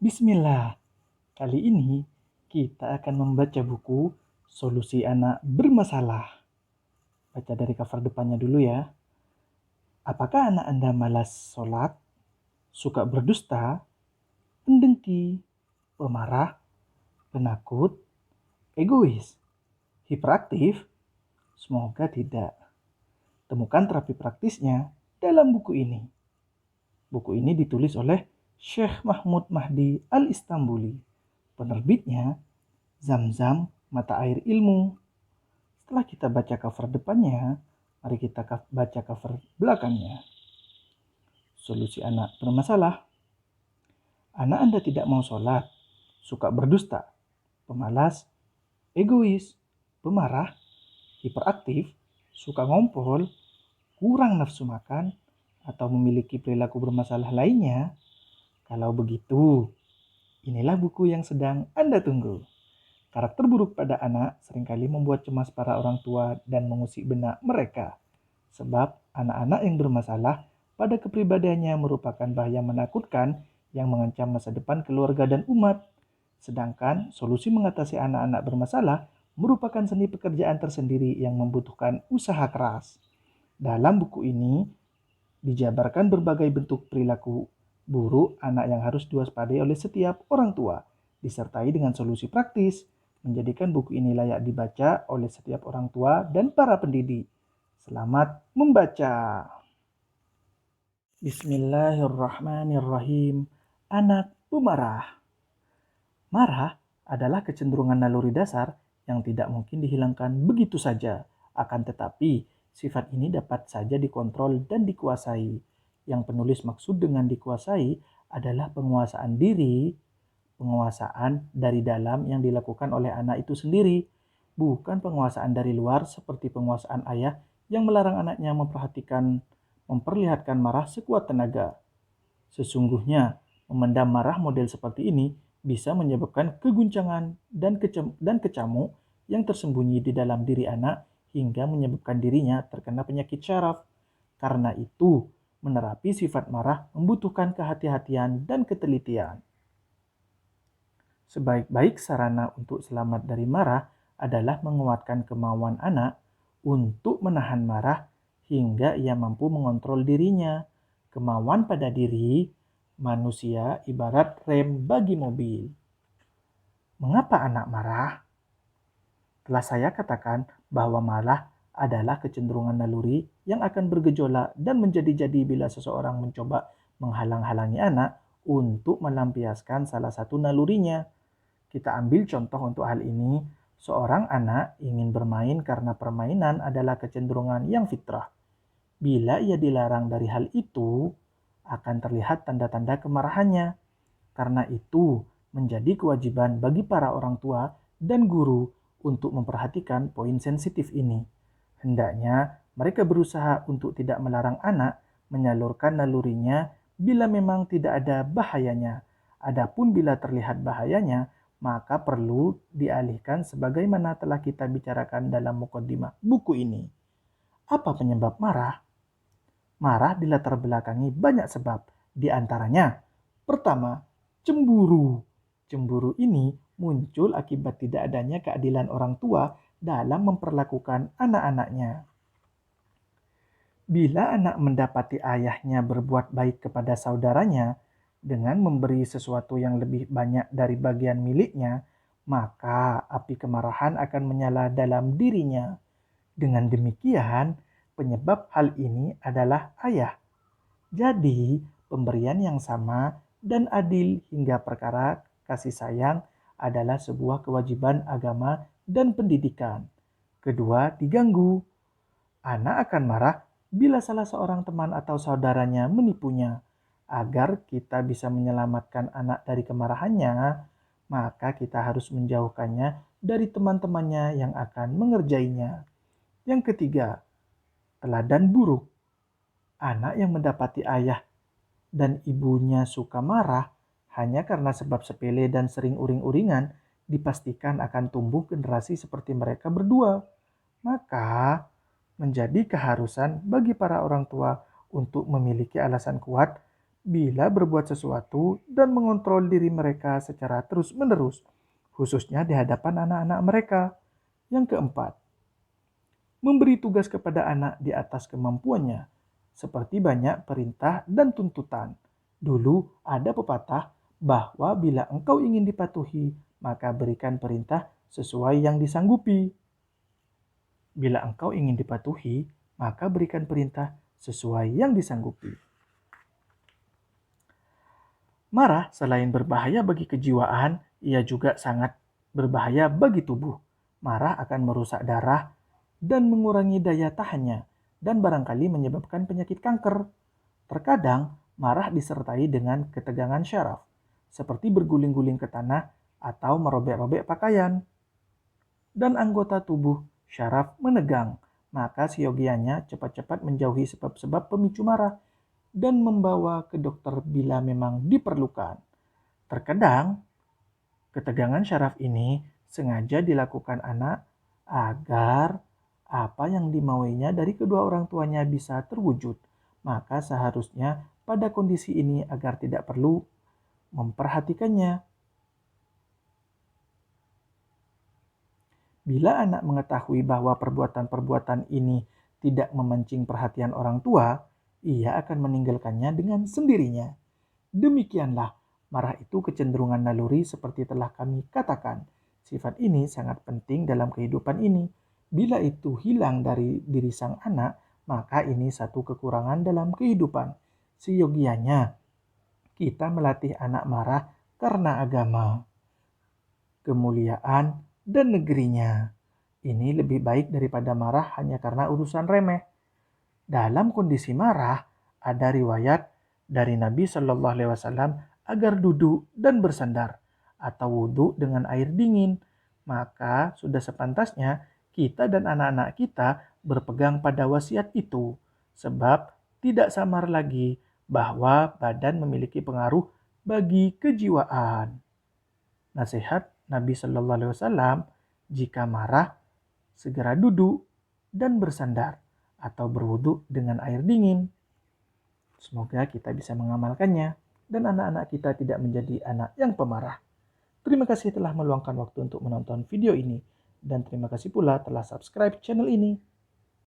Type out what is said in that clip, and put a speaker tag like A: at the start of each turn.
A: Bismillah, kali ini kita akan membaca buku Solusi Anak Bermasalah. Baca dari cover depannya dulu ya. Apakah anak Anda malas sholat, suka berdusta, pendengki, pemarah, penakut, egois, hiperaktif? Semoga tidak. Temukan terapi praktisnya dalam buku ini. Buku ini ditulis oleh Syekh Mahmud Mahdi Al-Istambuli. Penerbitnya Zam-Zam Mata Air Ilmu. Setelah kita baca cover depannya, mari kita baca cover belakangnya. Solusi anak bermasalah. Anak Anda tidak mau sholat, suka berdusta, pemalas, egois, pemarah, hiperaktif, suka ngompol, kurang nafsu makan, atau memiliki perilaku bermasalah lainnya. Kalau begitu, inilah buku yang sedang Anda tunggu. Karakter buruk pada anak seringkali membuat cemas para orang tua dan mengusik benak mereka. Sebab anak-anak yang bermasalah pada kepribadiannya merupakan bahaya menakutkan yang mengancam masa depan keluarga dan umat. Sedangkan solusi mengatasi anak-anak bermasalah merupakan seni pekerjaan tersendiri yang membutuhkan usaha keras. Dalam buku ini dijabarkan berbagai bentuk perilaku buruk anak yang harus diwaspadai oleh setiap orang tua, disertai dengan solusi praktis, menjadikan buku ini layak dibaca oleh setiap orang tua dan para pendidik. Selamat membaca. Bismillahirrahmanirrahim. Anak pemarah. Marah adalah kecenderungan naluri dasar yang tidak mungkin dihilangkan begitu saja. Akan tetapi, sifat ini dapat saja dikontrol dan dikuasai. Yang penulis maksud dengan dikuasai adalah penguasaan diri, penguasaan dari dalam yang dilakukan oleh anak itu sendiri, bukan penguasaan dari luar seperti penguasaan ayah yang melarang anaknya memperlihatkan marah sekuat tenaga. Sesungguhnya, memendam marah model seperti ini bisa menyebabkan keguncangan dan kecamuk yang tersembunyi di dalam diri anak hingga menyebabkan dirinya terkena penyakit syaraf. Karena itu, menerapi sifat marah membutuhkan kehati-hatian dan ketelitian. Sebaik-baik sarana untuk selamat dari marah adalah menguatkan kemauan anak untuk menahan marah hingga ia mampu mengontrol dirinya. Kemauan pada diri manusia ibarat rem bagi mobil. Mengapa anak marah? Telah saya katakan bahwa marah adalah kecenderungan naluri yang akan bergejolak dan menjadi-jadi bila seseorang mencoba menghalang-halangi anak untuk melampiaskan salah satu nalurinya. Kita ambil contoh untuk hal ini, seorang anak ingin bermain karena permainan adalah kecenderungan yang fitrah. Bila ia dilarang dari hal itu, akan terlihat tanda-tanda kemarahannya. Karena itu, menjadi kewajiban bagi para orang tua dan guru untuk memperhatikan poin sensitif ini. Hendaknya mereka berusaha untuk tidak melarang anak menyalurkan nalurinya bila memang tidak ada bahayanya. Adapun bila terlihat bahayanya, maka perlu dialihkan sebagaimana telah kita bicarakan dalam mukaddimah buku ini. Apa penyebab marah? Marah dilatar belakangi banyak sebab, di antaranya, pertama, cemburu. Cemburu ini muncul akibat tidak adanya keadilan orang tua dalam memperlakukan anak-anaknya. Bila anak mendapati ayahnya berbuat baik kepada saudaranya dengan memberi sesuatu yang lebih banyak dari bagian miliknya, maka api kemarahan akan menyala dalam dirinya. Dengan demikian, penyebab hal ini adalah ayah. Jadi, pemberian yang sama dan adil hingga perkara kasih sayang adalah sebuah kewajiban agama dan pendidikan. Kedua, diganggu. Anak akan marah bila salah seorang teman atau saudaranya menipunya. Agar kita bisa menyelamatkan anak dari kemarahannya, maka kita harus menjauhkannya dari teman-temannya yang akan mengerjainya. Yang ketiga, teladan buruk. Anak yang mendapati ayah dan ibunya suka marah hanya karena sebab sepele dan sering uring-uringan, dipastikan akan tumbuh generasi seperti mereka berdua. Maka, menjadi keharusan bagi para orang tua untuk memiliki alasan kuat bila berbuat sesuatu dan mengontrol diri mereka secara terus-menerus, khususnya di hadapan anak-anak mereka. Yang keempat, memberi tugas kepada anak di atas kemampuannya, seperti banyak perintah dan tuntutan. Dulu ada pepatah bahwa bila engkau ingin dipatuhi, maka berikan perintah sesuai yang disanggupi. Bila engkau ingin dipatuhi, maka berikan perintah sesuai yang disanggupi. Marah selain berbahaya bagi kejiwaan, ia juga sangat berbahaya bagi tubuh. Marah akan merusak darah dan mengurangi daya tahannya, dan barangkali menyebabkan penyakit kanker. Terkadang, marah disertai dengan ketegangan syaraf, seperti berguling-guling ke tanah atau merobek-robek pakaian. Dan anggota tubuh syaraf menegang, maka siogianya cepat-cepat menjauhi sebab-sebab pemicu marah dan membawa ke dokter bila memang diperlukan. Terkadang, ketegangan syaraf ini sengaja dilakukan anak agar apa yang dimauinya dari kedua orang tuanya bisa terwujud. Maka seharusnya pada kondisi ini agar tidak perlu memperhatikannya. Bila anak mengetahui bahwa perbuatan-perbuatan ini tidak memancing perhatian orang tua, ia akan meninggalkannya dengan sendirinya. Demikianlah, marah itu kecenderungan naluri seperti telah kami katakan. Sifat ini sangat penting dalam kehidupan ini. Bila itu hilang dari diri sang anak, maka ini satu kekurangan dalam kehidupan. Seyogianya, kita melatih anak marah karena agama, kemuliaan, dan negerinya. Ini lebih baik daripada marah hanya karena urusan remeh. Dalam kondisi marah, ada riwayat dari Nabi Shallallahu Alaihi Wasallam agar duduk dan bersandar atau wudhu dengan air dingin. Maka sudah sepantasnya kita dan anak-anak kita berpegang pada wasiat itu. Sebab tidak samar lagi bahwa badan memiliki pengaruh bagi kejiwaan. Nasihat Nabi Shallallahu Alaihi Wasallam, jika marah, segera duduk dan bersandar atau berwudu dengan air dingin. Semoga kita bisa mengamalkannya dan anak-anak kita tidak menjadi anak yang pemarah. Terima kasih telah meluangkan waktu untuk menonton video ini dan terima kasih pula telah subscribe channel ini.